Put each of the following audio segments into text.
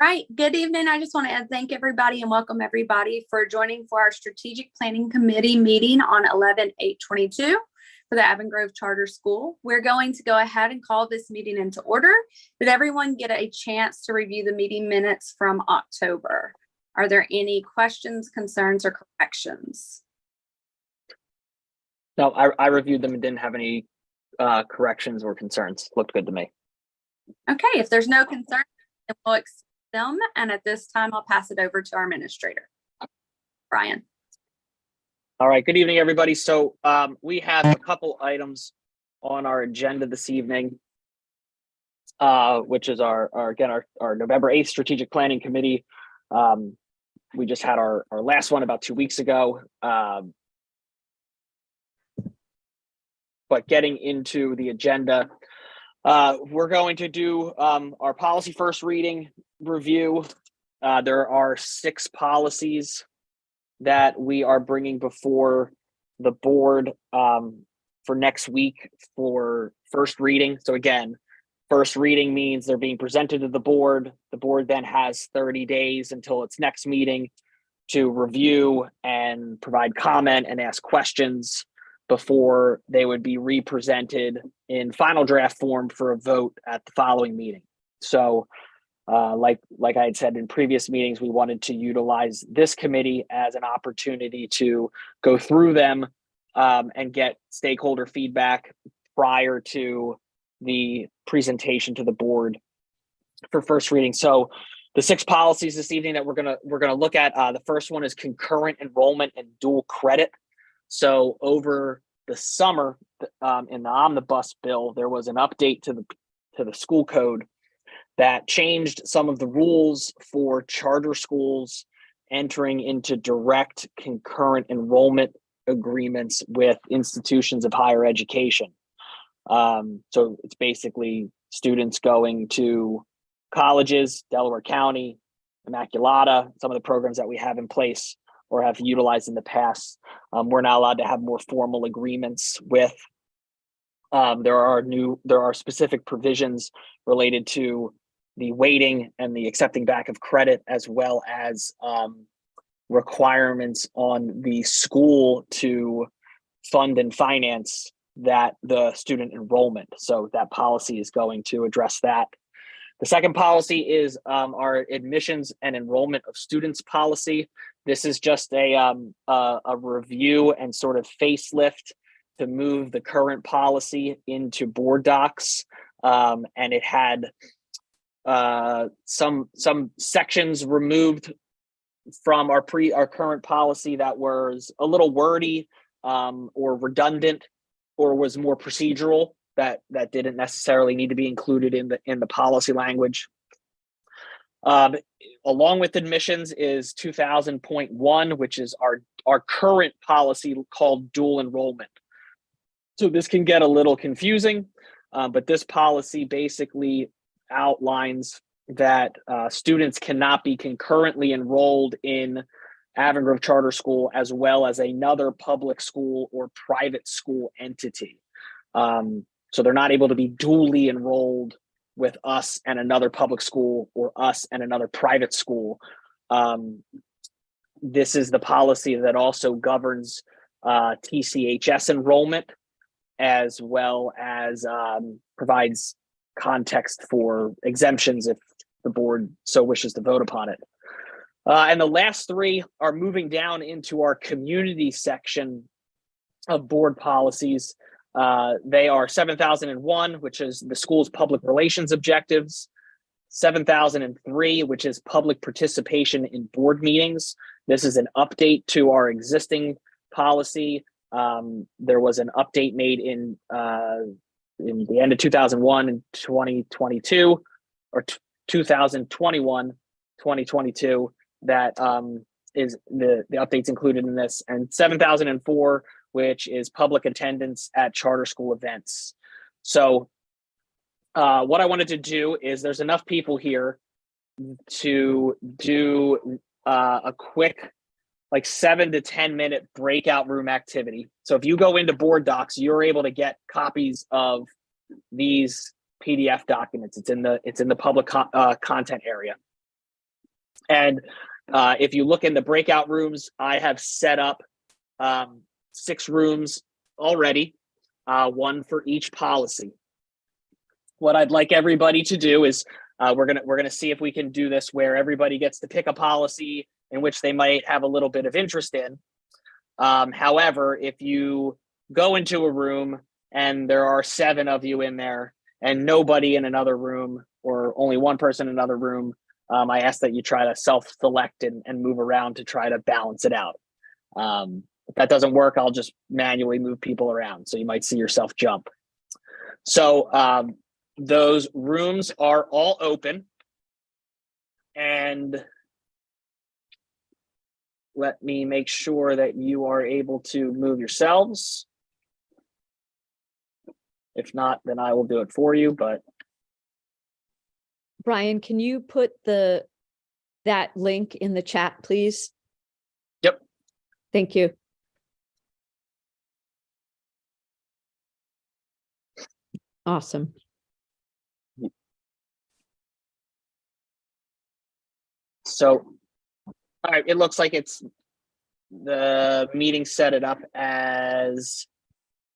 Right. Good evening. I just want to thank everybody and welcome everybody for joining for our Strategic Planning Committee meeting on 11/8/22 for the Avon Grove Charter School. We're going to go ahead and call this meeting into order. Did everyone get a chance to review the meeting minutes from October? Are there any questions, concerns, or corrections? No, I reviewed them and didn't have any corrections or concerns. Looked good to me. Okay, if there's no concern, we'll accept them. And at this time, I'll pass it over to our administrator, Brian. All right, good evening, everybody. So we have a couple items on our agenda this evening, which is our November 8th Strategic Planning Committee. We just had our last one about 2 weeks ago. But getting into the agenda, we're going to do our policy first reading review. There are 6 policies that we are bringing before the board for next week for first reading. So again, first reading means they're being presented to the board. The board then has 30 days until its next meeting to review and provide comment and ask questions before they would be represented in final draft form for a vote at the following meeting. So like I had said in previous meetings, we wanted to utilize this committee as an opportunity to go through them and get stakeholder feedback prior to the presentation to the board for first reading. So the 6 policies this evening that we're gonna look at, the first one is concurrent enrollment and dual credit. So over the summer, in the omnibus bill, there was an update to the school code that changed some of the rules for charter schools entering into direct concurrent enrollment agreements with institutions of higher education. So it's basically students going to colleges, Delaware County, Immaculata, some of the programs that we have in place or have utilized in the past. We're not allowed to have more formal agreements with. There are specific provisions related to the weighting and the accepting back of credit, as well as requirements on the school to fund and finance that the student enrollment. So that policy is going to address that. The second policy is our admissions and enrollment of students policy. This is just a review and sort of facelift to move the current policy into board docs, and it had some sections removed from our current policy that was a little wordy or redundant or was more procedural that didn't necessarily need to be included in the policy language. Along with admissions is 2000.1, which is our current policy called dual enrollment. So this can get a little confusing, but this policy basically outlines that students cannot be concurrently enrolled in Avon Grove Charter School as well as another public school or private school entity. So they're not able to be dually enrolled with us and another public school or us and another private school. This is the policy that also governs TCHS enrollment, as well as provides context for exemptions if the board so wishes to vote upon it. And the last 3 are moving down into our community section of board policies. They are 7001, which is the school's public relations objectives, 7003, which is public participation in board meetings. This is an update to our existing policy. There was an update made in the end of 2001 and 2022, or 2021, 2022, that is the updates included in this, and 7004, which is public attendance at charter school events. So what I wanted to do is, there's enough people here to do a quick, like 7 to 10 minute breakout room activity. So if you go into board docs, you're able to get copies of these PDF documents. It's in the public content area. And if you look in the breakout rooms, I have set up 6 rooms already, one for each policy. What I'd like everybody to do is we're gonna see if we can do this where everybody gets to pick a policy in which they might have a little bit of interest in. However, if you go into a room and there are 7 of you in there and nobody in another room, or only one person in another room, I ask that you try to self-select and move around to try to balance it out. If that doesn't work, I'll just manually move people around. So you might see yourself jump. So those rooms are all open. And let me make sure that you are able to move yourselves. If not, then I will do it for you, but. Brian, can you put that link in the chat, please? Yep. Thank you. Awesome. So, all right, it looks like the meeting set it up as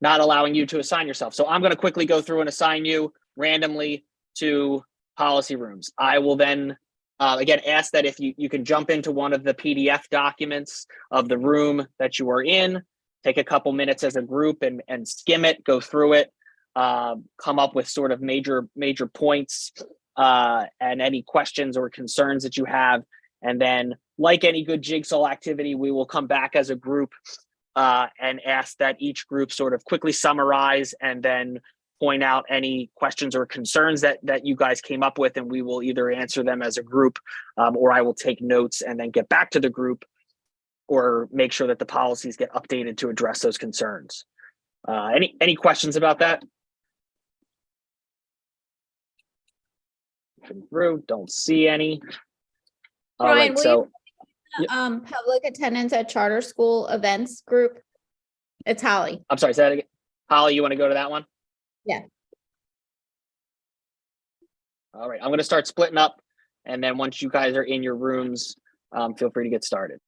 not allowing you to assign yourself. So I'm going to quickly go through and assign you randomly to policy rooms. I will then, again, ask that if you can jump into one of the PDF documents of the room that you are in, take a couple minutes as a group and skim it, go through it, come up with sort of major points and any questions or concerns that you have. And then, like any good jigsaw activity, we will come back as a group and ask that each group sort of quickly summarize and then point out any questions or concerns that you guys came up with, and we will either answer them as a group or I will take notes and then get back to the group or make sure that the policies get updated to address those concerns. Any questions about that? Through, don't see any. All Brian, right, so public attendance at charter school events group. It's Holly. I'm sorry, say that again. Holly, you want to go to that one? Yeah. All right, I'm going to start splitting up, and then once you guys are in your rooms, feel free to get started.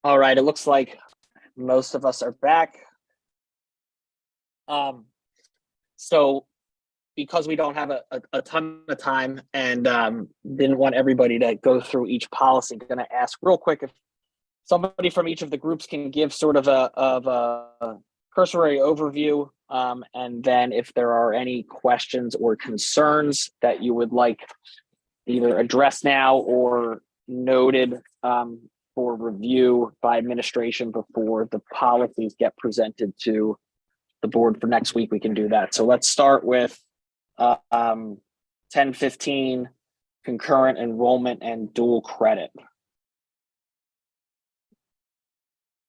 All right, it looks like most of us are back. So because we don't have a ton of time and didn't want everybody to go through each policy, I'm going to ask real quick if somebody from each of the groups can give sort of a cursory overview, and then if there are any questions or concerns that you would like either addressed now or noted for review by administration before the policies get presented to the board for next week, we can do that. So let's start with 1015 concurrent enrollment and dual credit.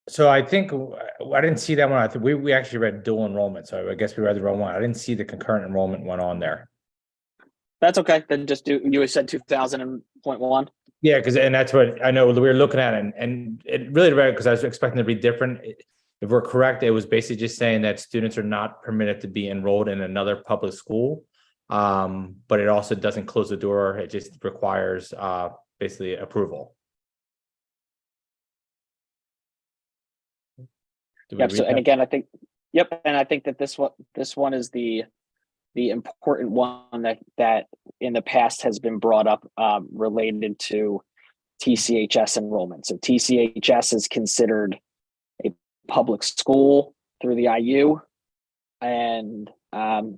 So I think I didn't see that one. I think we actually read dual enrollment. So I guess we read the wrong one. I didn't see the concurrent enrollment one on there. That's okay. Then just do, you said 2000.1. Yeah, and that's what I know we were looking at, and it really read because I was expecting it to be different. If we're correct, it was basically just saying that students are not permitted to be enrolled in another public school, but it also doesn't close the door. It just requires basically approval. Yep. So, and again, I think, yep, and I think that this one is the important one that in the past has been brought up related to TCHS enrollment. So TCHS is considered a public school through the IU, and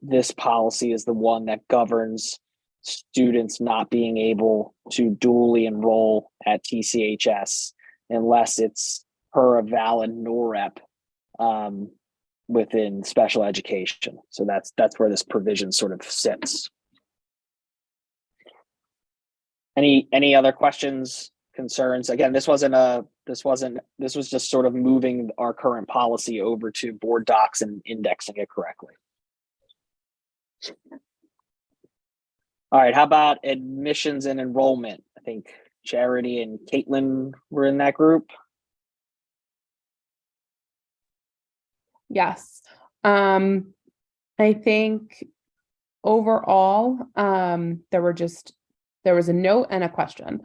this policy is the one that governs students not being able to dually enroll at TCHS unless it's per a valid NOREP within special education. So that's where this provision sort of sits. Any other questions, concerns? Again, this was just sort of moving our current policy over to board docs and indexing it correctly. All right, how about admissions and enrollment? I think Charity and Caitlin were in that group. Yes. I think overall, there was a note and a question.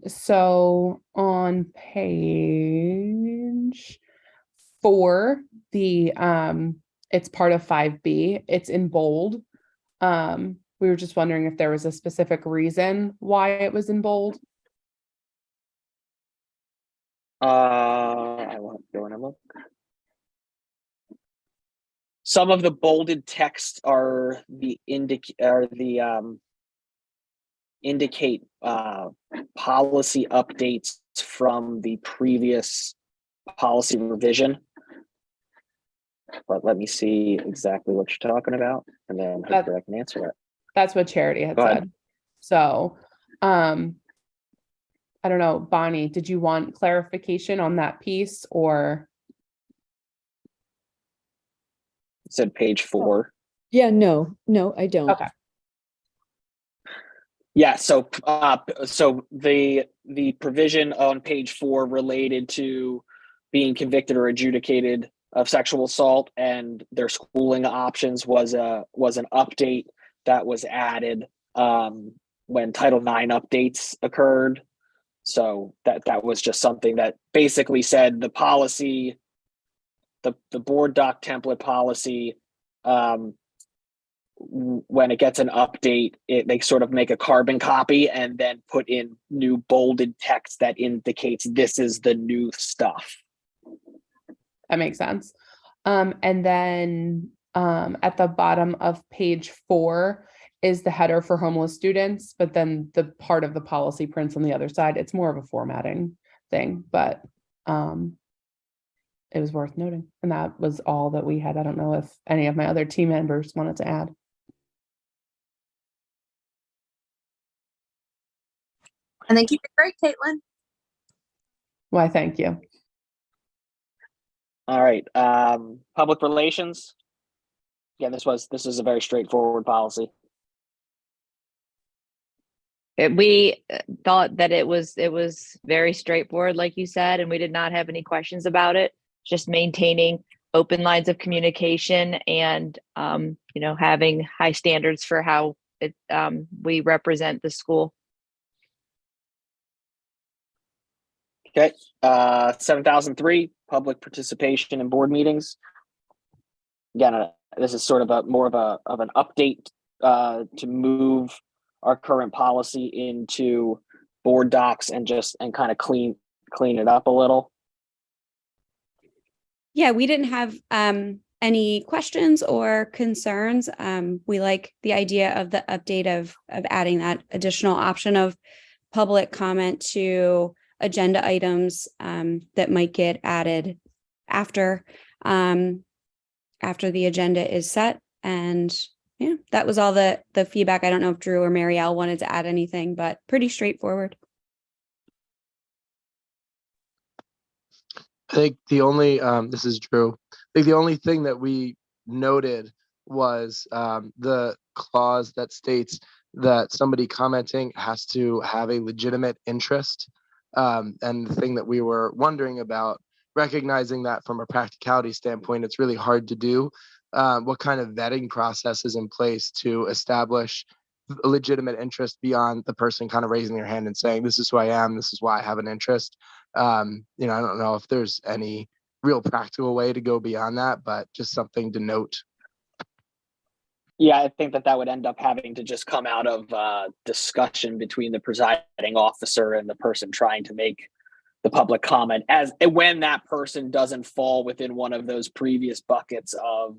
So on page 4, it's part of 5B, it's in bold. We were just wondering if there was a specific reason why it was in bold. I won't go in and look. Some of the bolded text are indicate policy updates from the previous policy revision. But let me see exactly what you're talking about, and then hopefully I can answer it. That's what Charity had Go ahead. said. So, I don't know, Bonnie, did you want clarification on that piece or? It said page 4. Yeah, no, I don't. Okay. Yeah, so the provision on page 4 related to being convicted or adjudicated of sexual assault and their schooling options was an update that was added when Title IX updates occurred. So that was just something that basically said the policy, the board doc template policy, when it gets an update, they sort of make a carbon copy and then put in new bolded text that indicates this is the new stuff. That makes sense. And then at the bottom of page 4 is the header for homeless students, but then the part of the policy prints on the other side. It's more of a formatting thing, but it was worth noting. And that was all that we had. I don't know if any of my other team members wanted to add. I think you did great, Caitlin. Why, thank you. All right, public relations. Yeah, this is a very straightforward policy. We thought that it was very straightforward, like you said, and we did not have any questions about it. Just maintaining open lines of communication and having high standards for how we represent the school. Okay, 7003, public participation in board meetings. Again, this is sort of an update to move our current policy into board docs and kind of clean it up a little. Yeah, we didn't have any questions or concerns. We like the idea of the update of adding that additional option of public comment to agenda items that might get added after the agenda is set. And yeah, that was all the feedback. I don't know if Drew or Marielle wanted to add anything, but pretty straightforward. I think the only, this is Drew. I think the only thing that we noted was the clause that states that somebody commenting has to have a legitimate interest. And the thing that we were wondering about, recognizing that from a practicality standpoint, it's really hard to do. What kind of vetting process is in place to establish a legitimate interest beyond the person kind of raising their hand and saying, this is who I am, this is why I have an interest. I don't know if there's any real practical way to go beyond that, but just something to note. Yeah, I think that would end up having to just come out of discussion between the presiding officer and the person trying to make the public comment, as when that person doesn't fall within one of those previous buckets of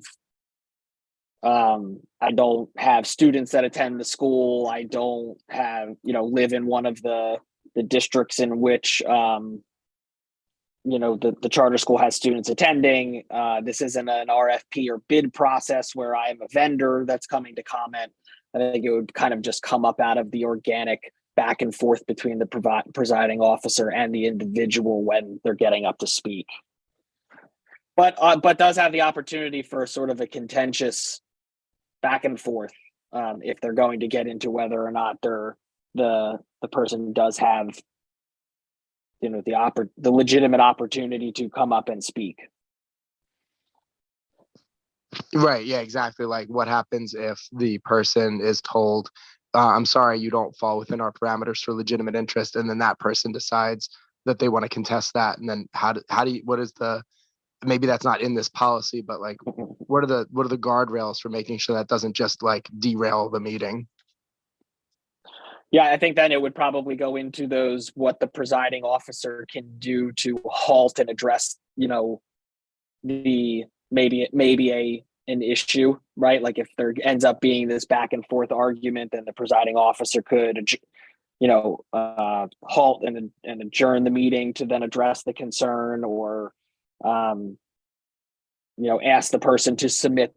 I don't have students that attend the school, I don't have, live in one of the districts in which the charter school has students attending. This isn't an RFP or bid process where I am a vendor that's coming to comment. I think it would kind of just come up out of the organic back and forth between the presiding officer and the individual when they're getting up to speak. But does have the opportunity for sort of a contentious back and forth if they're going to get into whether or not the person does have the legitimate opportunity to come up and speak. Right. Yeah, exactly. Like what happens if the person is told, I'm sorry, you don't fall within our parameters for legitimate interest. And then that person decides that they want to contest that. And then maybe that's not in this policy, but like, what are the guardrails for making sure that doesn't just like derail the meeting? Yeah, I think then it would probably go into those, what the presiding officer can do to halt and address, the maybe an issue, right? Like if there ends up being this back and forth argument, then the presiding officer could, halt and adjourn the meeting to then address the concern, or, ask the person to submit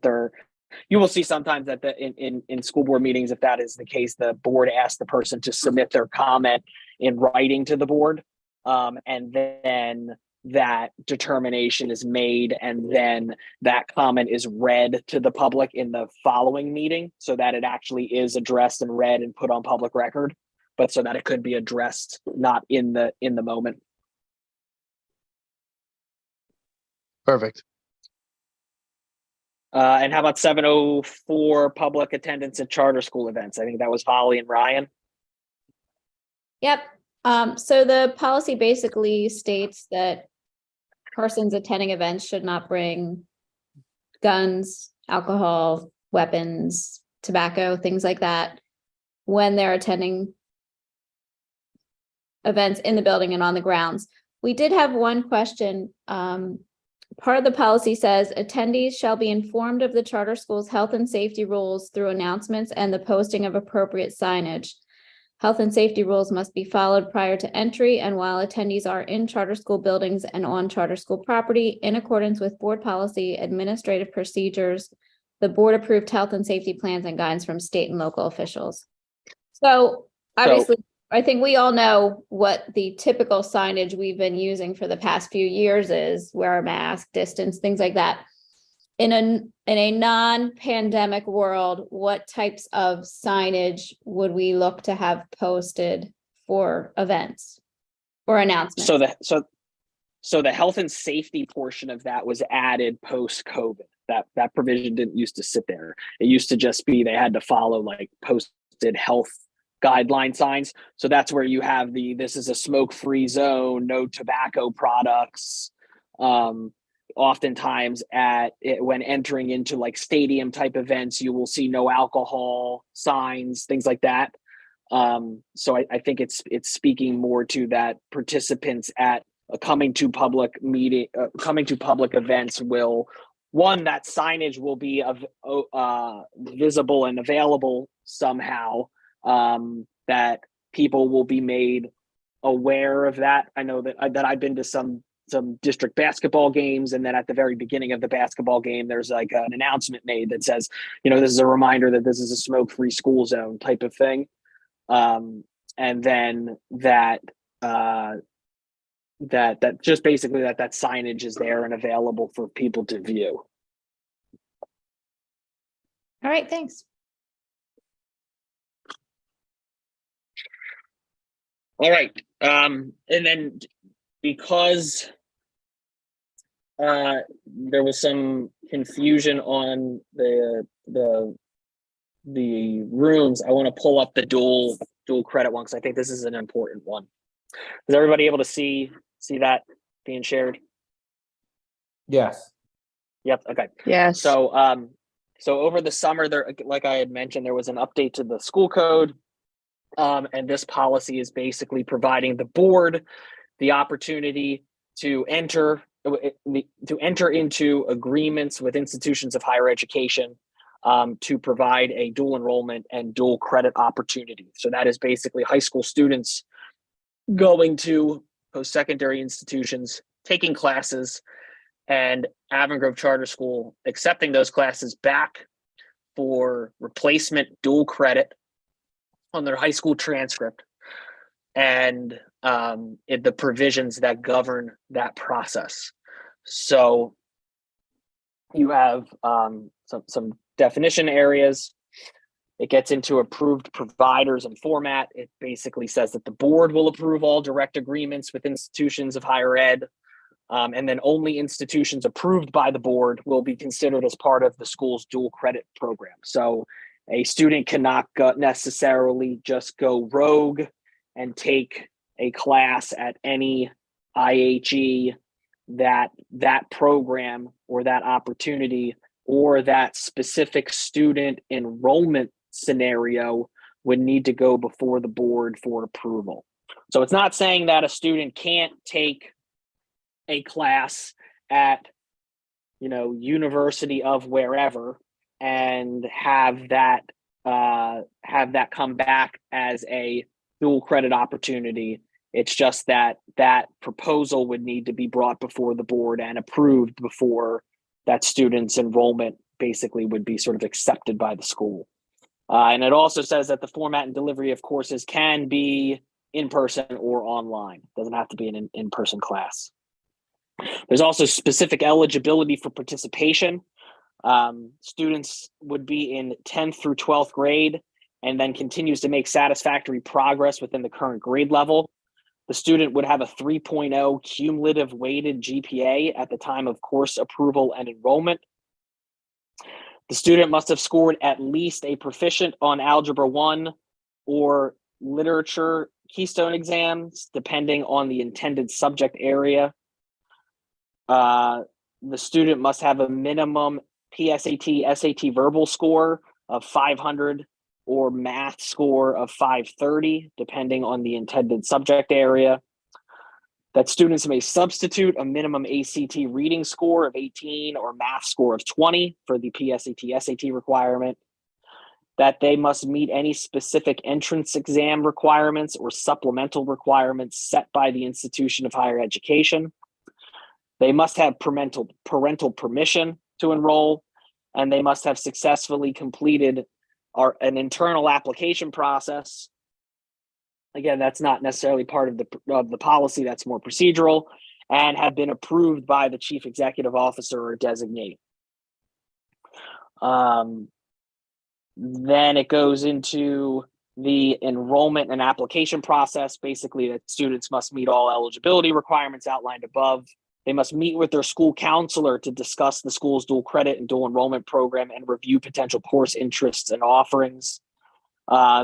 you will see sometimes that in school board meetings, if that is the case, the board asks the person to submit their comment in writing to the board. And then that determination is made, and then that comment is read to the public in the following meeting, so that it actually is addressed and read and put on public record, but so that it could be addressed not in the moment. Perfect. And how about 704, public attendance at charter school events? I think that was Holly and Ryan. Yep. So the policy basically states that persons attending events should not bring guns, alcohol, weapons, tobacco, things like that when they're attending events in the building and on the grounds. We did have one question. Part of the policy says attendees shall be informed of the charter school's health and safety rules through announcements and the posting of appropriate signage. Health and safety rules must be followed prior to entry and while attendees are in charter school buildings and on charter school property in accordance with board policy, administrative procedures, the board approved health and safety plans and guidance from state and local officials. So obviously, I think we all know what the typical signage we've been using for the past few years is: wear a mask, distance, things like that. In a non-pandemic world, what types of signage would we look to have posted for events or announcements? So the health and safety portion of that was added post-COVID. That provision didn't used to sit there. It used to just be they had to follow like posted health guideline signs. So that's where you have this is a smoke-free zone, no tobacco products. Oftentimes when entering into like stadium type events, you will see no alcohol signs, things like that. So I think it's speaking more to that participants at coming to public events will, one, that signage will be visible and available somehow, that people will be made aware of that. I know that I've been to some district basketball games, and then at the very beginning of the basketball game, there's like an announcement made that says, this is a reminder that this is a smoke-free school zone type of thing. And then that just basically that signage is there and available for people to view. All right, thanks. All right. And then because there was some confusion on the rooms, I want to pull up the dual credit one because I think this is an important one. Is everybody able to see that being shared? Yes. Yep. Okay. Yes. So over the summer, there, like I had mentioned, there was an update to the school code, and this policy is basically providing the board the opportunity to enter into agreements with institutions of higher education to provide a dual enrollment and dual credit opportunity. So that is basically high school students going to post-secondary institutions, taking classes, and Avon Grove Charter School accepting those classes back for replacement dual credit on their high school transcript, and the provisions that govern that process. So you have some definition areas. It gets into approved providers and format. It basically says that the board will approve all direct agreements with institutions of higher ed. And then only institutions approved by the board will be considered as part of the school's dual credit program. So a student cannot necessarily just go rogue and take a class at any IHE that program or that opportunity or that specific student enrollment scenario would need to go before the board for approval. So it's not saying that a student can't take a class at, university of wherever and have that come back as a dual credit opportunity. It's just that proposal would need to be brought before the board and approved before that student's enrollment basically would be sort of accepted by the school. And it also says that the format and delivery of courses can be in person or online. It doesn't have to be an in-person class. There's also specific eligibility for participation. Students would be in 10th through 12th grade and then continues to make satisfactory progress within the current grade level. The student would have a 3.0 cumulative weighted GPA at the time of course approval and enrollment. The student must have scored at least a proficient on Algebra 1 or literature keystone exams, depending on the intended subject area. The student must have a minimum PSAT, SAT verbal score of 500 or math score of 530, depending on the intended subject area. That students may substitute a minimum ACT reading score of 18 or math score of 20 for the PSAT, SAT requirement. That they must meet any specific entrance exam requirements or supplemental requirements set by the institution of higher education. They must have parental permission to enroll, and they must have successfully completed an internal application process. Again, that's not necessarily part of the policy, that's more procedural, and have been approved by the chief executive officer or designee. Then it goes into the enrollment and application process, basically that students must meet all eligibility requirements outlined above. They must meet with their school counselor to discuss the school's dual credit and dual enrollment program and review potential course interests and offerings.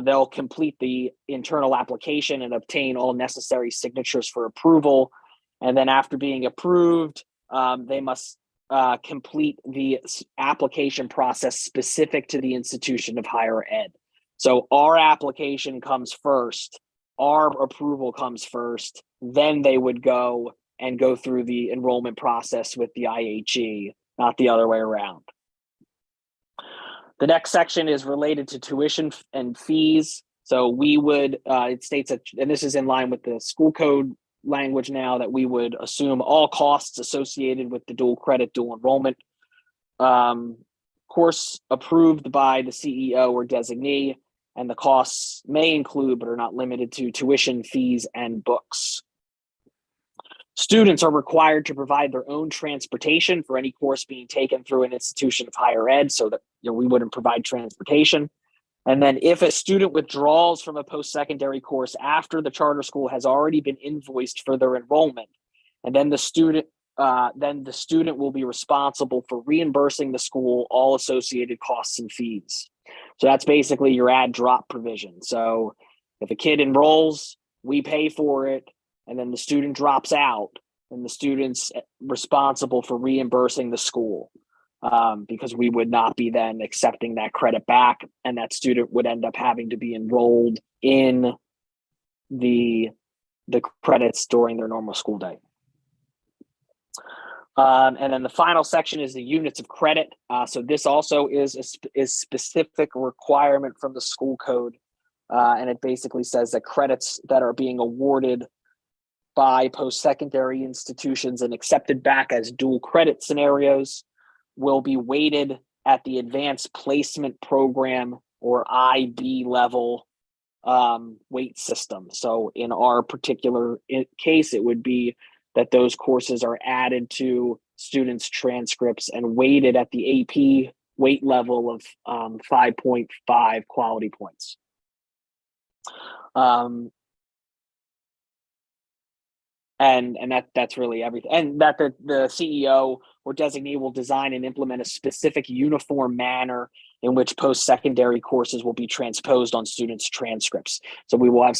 They'll complete the internal application and obtain all necessary signatures for approval. And then after being approved, they must complete the application process specific to the institution of higher ed. So our application comes first, our approval comes first, then they would go through the enrollment process with the IHE, not the other way around. The next section is related to tuition and fees. So we would, it states that, and this is in line with the school code language now, that we would assume all costs associated with the dual credit, dual enrollment course approved by the CEO or designee, and the costs may include, but are not limited to, tuition, fees, and books. Students are required to provide their own transportation for any course being taken through an institution of higher ed, so that we wouldn't provide transportation. And then if a student withdraws from a post-secondary course after the charter school has already been invoiced for their enrollment, and then the student will be responsible for reimbursing the school all associated costs and fees. So that's basically your add drop provision. So if a kid enrolls, we pay for it, and then the student drops out, and the student's responsible for reimbursing the school, because we would not be then accepting that credit back, and that student would end up having to be enrolled in the credits during their normal school day. And then the final section is the units of credit. So this also is a specific requirement from the school code. And it basically says that credits that are being awarded by post-secondary institutions and accepted back as dual credit scenarios will be weighted at the advanced placement program, or IB level weight system. So in our particular case, it would be that those courses are added to students' transcripts and weighted at the AP weight level of 5.5 quality points. And that's really everything. And that the CEO or designee will design and implement a specific uniform manner in which post-secondary courses will be transposed on students' transcripts. So we will have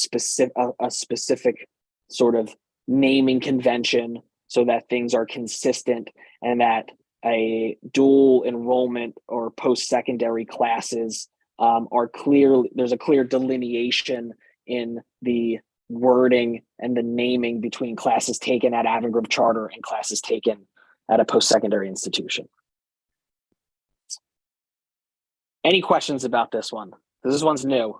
a specific sort of naming convention so that things are consistent, and that a dual enrollment or post-secondary classes are clear. There's a clear delineation in the wording and the naming between classes taken at Avon Charter and classes taken at a post-secondary institution. Any questions about this one? This one's new.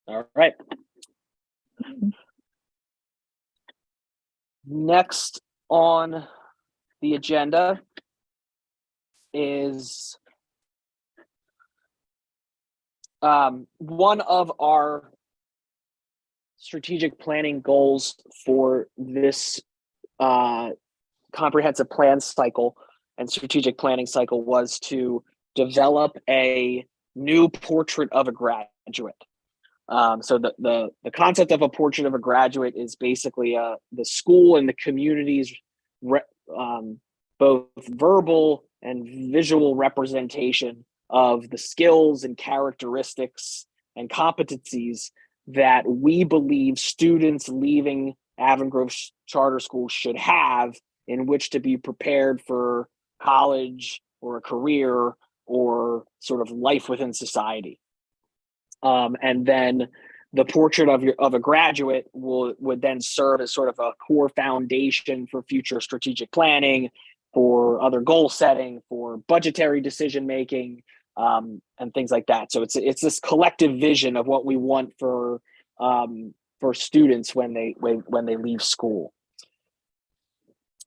All right. Next on the agenda is one of our strategic planning goals for this comprehensive plan cycle and strategic planning cycle was to develop a new portrait of a graduate. So the concept of a portrait of a graduate is basically the school and the community's both verbal and visual representation of the skills and characteristics and competencies that we believe students leaving Avon Grove Charter School should have in which to be prepared for college or a career or sort of life within society. And then the portrait of a graduate would then serve as sort of a core foundation for future strategic planning, for other goal setting, for budgetary decision making, and things like that. So it's this collective vision of what we want for students when they leave school.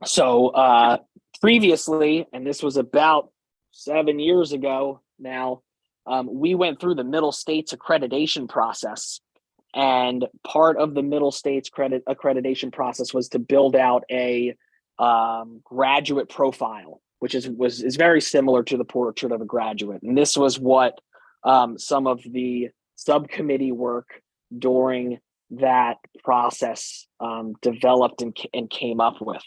So previously, and this was about 7 years ago now, we went through the Middle States accreditation process, and part of the Middle States accreditation process was to build out a graduate profile, which is very similar to the portrait of a graduate. And this was what some of the subcommittee work during that process developed and came up with.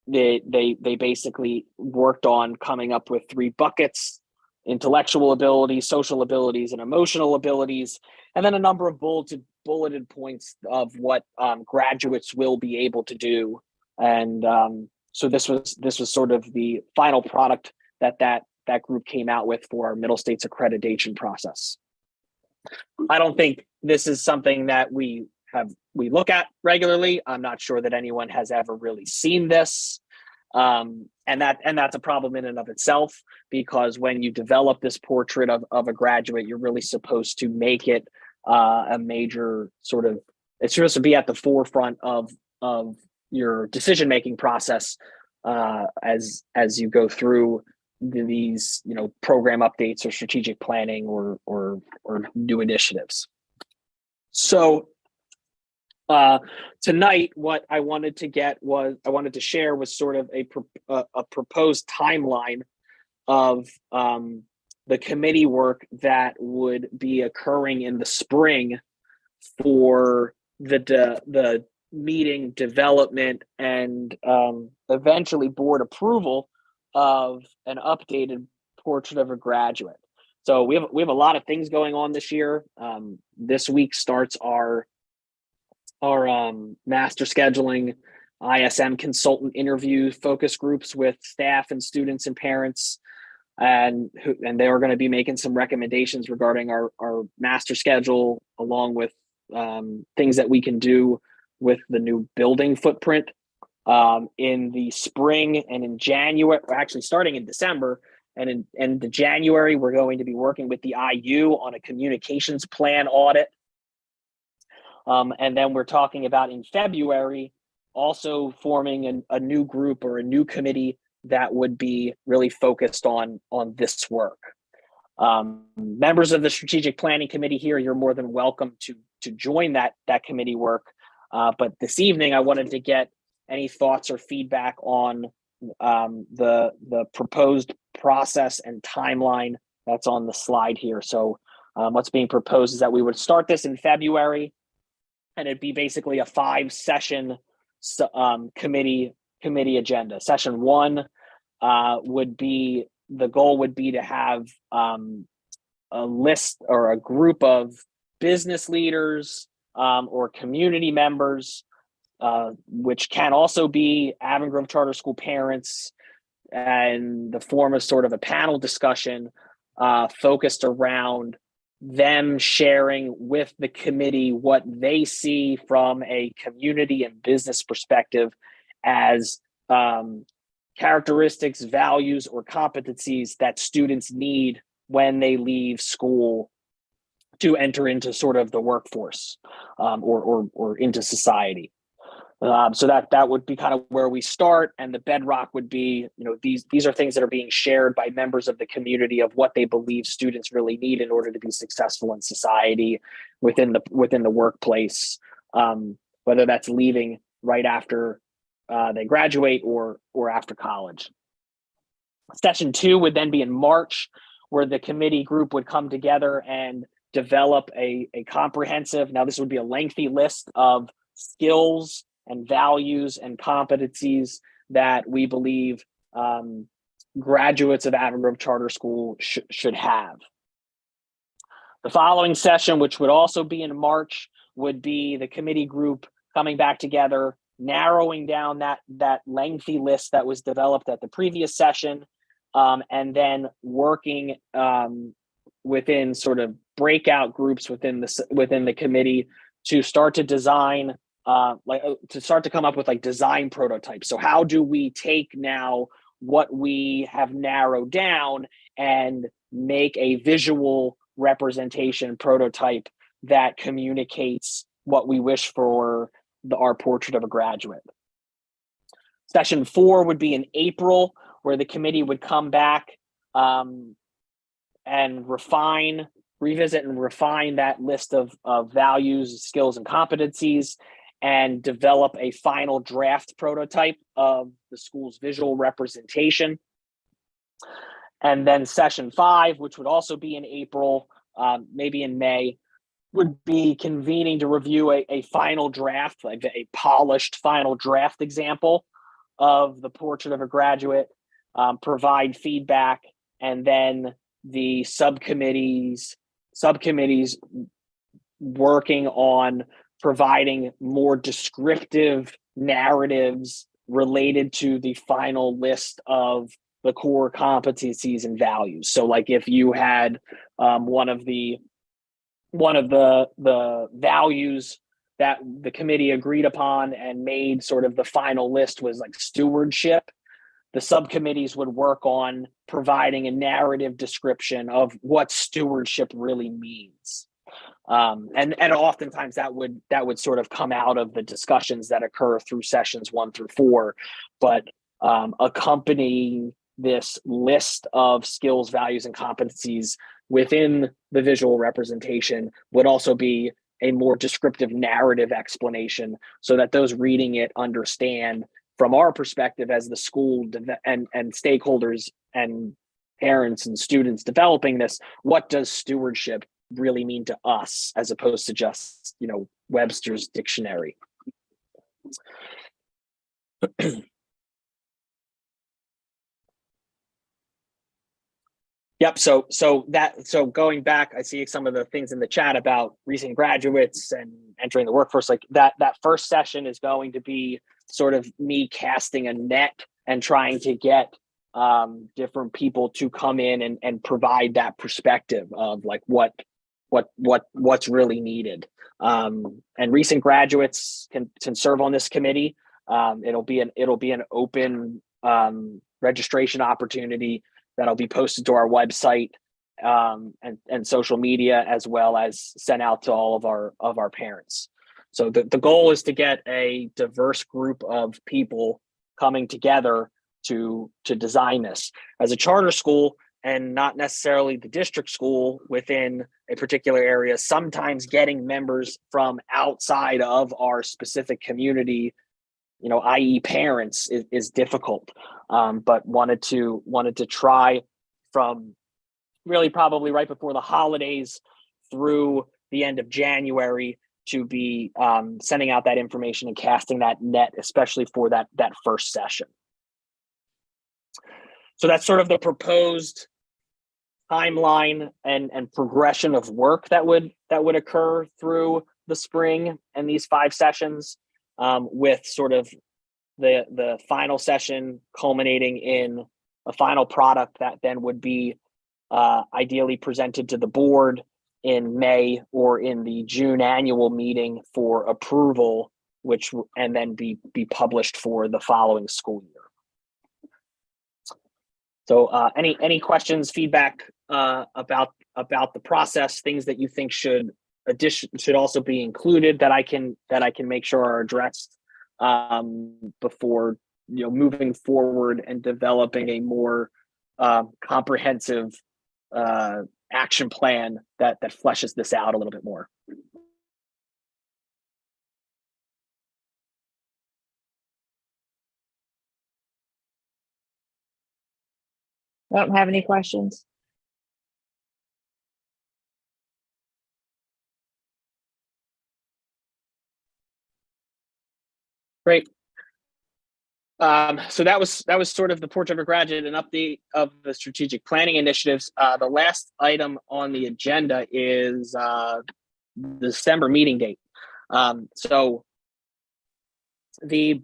They basically worked on coming up with 3 buckets: intellectual abilities, social abilities, and emotional abilities, and then a number of bulleted points of what graduates will be able to do. And so this was sort of the final product that group came out with for our Middle States accreditation process. I don't think this is something that we look at regularly. I'm not sure that anyone has ever really seen this. And that's a problem in and of itself, because when you develop this portrait of a graduate, you're really supposed to make it a major sort of, it's supposed to be at the forefront of your decision-making process as you go through these, program updates or strategic planning or new initiatives. So tonight, what I wanted to share was sort of a proposed timeline of the committee work that would be occurring in the spring for the meeting development and eventually board approval of an updated portrait of a graduate. So we have a lot of things going on this year. This week starts our master scheduling ISM consultant interview focus groups with staff and students and parents, and they are going to be making some recommendations regarding our master schedule, along with things that we can do with the new building footprint. In the spring and in January, actually starting in December and in January, we're going to be working with the IU on a communications plan audit. And then we're talking about in February, also forming a new group or a new committee that would be really focused on this work. Members of the strategic planning committee here, you're more than welcome to join that committee work. But this evening, I wanted to get any thoughts or feedback on the proposed process and timeline that's on the slide here. So what's being proposed is that we would start this in February, and it'd be basically a 5-session committee agenda. Session 1 the goal would be to have a list or a group of business leaders or community members, which can also be Avon Grove Charter School parents, and the form of sort of a panel discussion focused around them sharing with the committee what they see from a community and business perspective as characteristics, values, or competencies that students need when they leave school to enter into sort of the workforce or into society. So that would be kind of where we start, and the bedrock would be, these are things that are being shared by members of the community of what they believe students really need in order to be successful in society, within the workplace, whether that's leaving right after they graduate or after college. Session 2 would then be in March, where the committee group would come together and develop a comprehensive, now this would be a lengthy list of skills and values and competencies that we believe graduates of Avon Grove Charter School should have. The following session, which would also be in March, would be the committee group coming back together, narrowing down that lengthy list that was developed at the previous session, and then working within sort of breakout groups within the committee to start to design to start to come up with like design prototypes. So how do we take now what we have narrowed down and make a visual representation prototype that communicates what we wish for our portrait of a graduate. Session 4 would be in April, where the committee would come back and revisit and refine that list of values, skills, and competencies, and develop a final draft prototype of the school's visual representation. And then session 5, which would also be in April, maybe in May, would be convening to review a final draft, like a polished final draft example of the portrait of a graduate, provide feedback, and then the subcommittees working on providing more descriptive narratives related to the final list of the core competencies and values. So like if you had one of the values that the committee agreed upon and made sort of the final list was like stewardship, the subcommittees would work on providing a narrative description of what stewardship really means. And oftentimes that would sort of come out of the discussions that occur through sessions 1 through 4, but accompanying this list of skills, values, and competencies within the visual representation would also be a more descriptive narrative explanation so that those reading it understand from our perspective as the school and stakeholders and parents and students developing this, what does stewardship really mean to us as opposed to just, Webster's dictionary. Yep. So going back, I see some of the things in the chat about recent graduates and entering the workforce. Like that first session is going to be sort of me casting a net and trying to get different people to come in and provide that perspective of like what's really needed. And recent graduates can serve on this committee. It'll be an open registration opportunity that'll be posted to our website and social media, as well as sent out to all of our parents. So the goal is to get a diverse group of people coming together to design this. As a charter school and not necessarily the district school within a particular area, sometimes getting members from outside of our specific community, i.e. parents, is difficult. But wanted to try from really probably right before the holidays through the end of January to be sending out that information and casting that net, especially for that first session. So that's sort of the proposed timeline and progression of work that would occur through the spring and these 5 sessions, with sort of the final session culminating in a final product that then would be ideally presented to the board in May or in the June annual meeting for approval, and then be published for the following school year. So any questions, feedback about the process, things that you think should also be included that I can make sure are addressed before moving forward and developing a more comprehensive action plan that fleshes this out a little bit more. I don't have any questions. Great. So that was sort of the portrait of a graduate, an update of the strategic planning initiatives. The last item on the agenda is the December meeting date. So the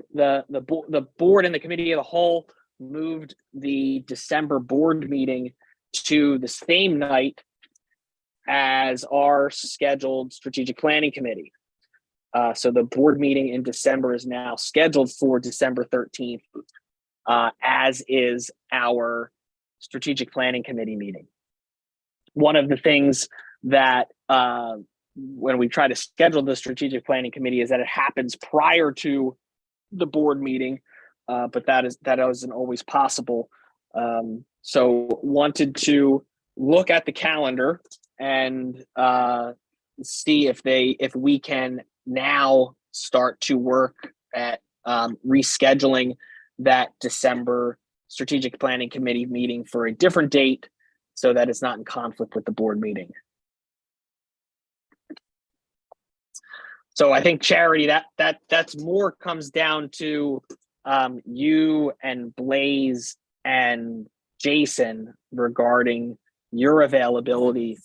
board and the committee of the whole moved the December board meeting to the same night as our scheduled strategic planning committee. So the board meeting in December is now scheduled for December 13th, as is our strategic planning committee meeting. One of the things that when we try to schedule the strategic planning committee is that it happens prior to the board meeting, but that isn't always possible. So wanted to look at the calendar and see if we can now start to work at rescheduling that December strategic planning committee meeting for a different date so that it's not in conflict with the board meeting. So I think Charity, that's more comes down to you and Blaze and Jason regarding your availability,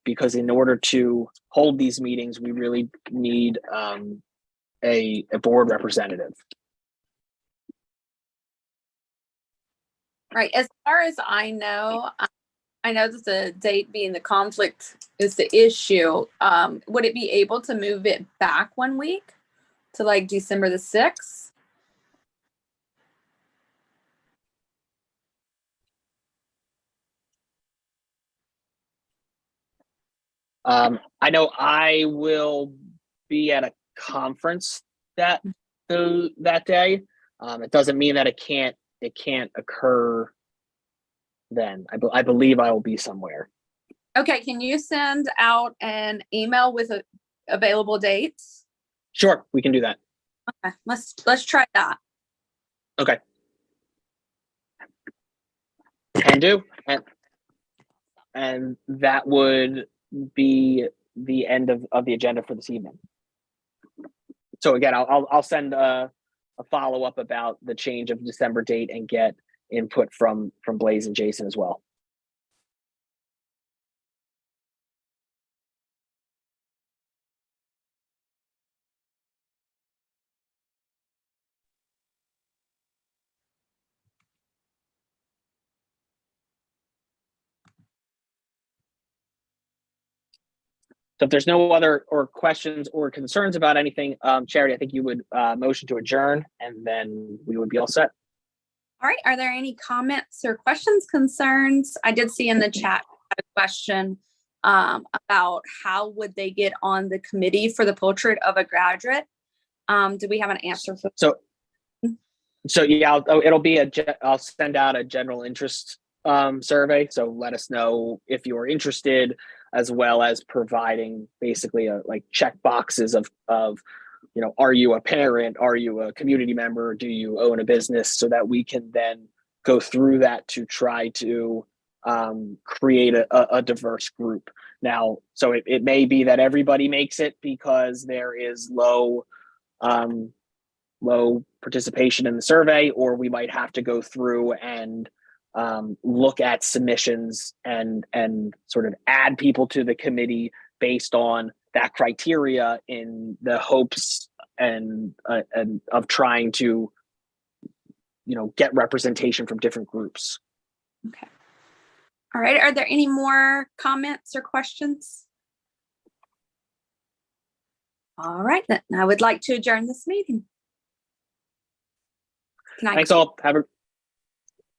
because in order to hold these meetings, we really need a board representative. Right. As far as I know that the date being the conflict is the issue. Would it be able to move it back 1 week to like December the 6th? I know I will be at a conference that day. It doesn't mean that it can't occur then. I believe I will be somewhere. Okay. Can you send out an email with available dates? Sure, we can do that. Okay. Let's try that. Okay. Can do. And that would be the end of the agenda for this evening. So again, I'll send a follow-up about the change of December date and get input from Blaze and Jason as well. So if there's no other or questions or concerns about anything, Charity, I think you would motion to adjourn, and then we would be all set. All right. Are there any comments or questions, concerns? I did see in the chat a question about how would they get on the committee for the portrait of a graduate. Do we have an answer for? So yeah, I'll send out a general interest survey. So let us know if you are interested, as well as providing basically like check boxes of are you a parent? Are you a community member? Do you own a business? So that we can then go through that to try to create a diverse group. Now, so it may be that everybody makes it because there is low participation in the survey, or we might have to go through and look at submissions and sort of add people to the committee based on that criteria, in the hopes and of trying to get representation from different groups. Okay. All right. Are there any more comments or questions? All right, then I would like to adjourn this meeting. Thanks all. Have a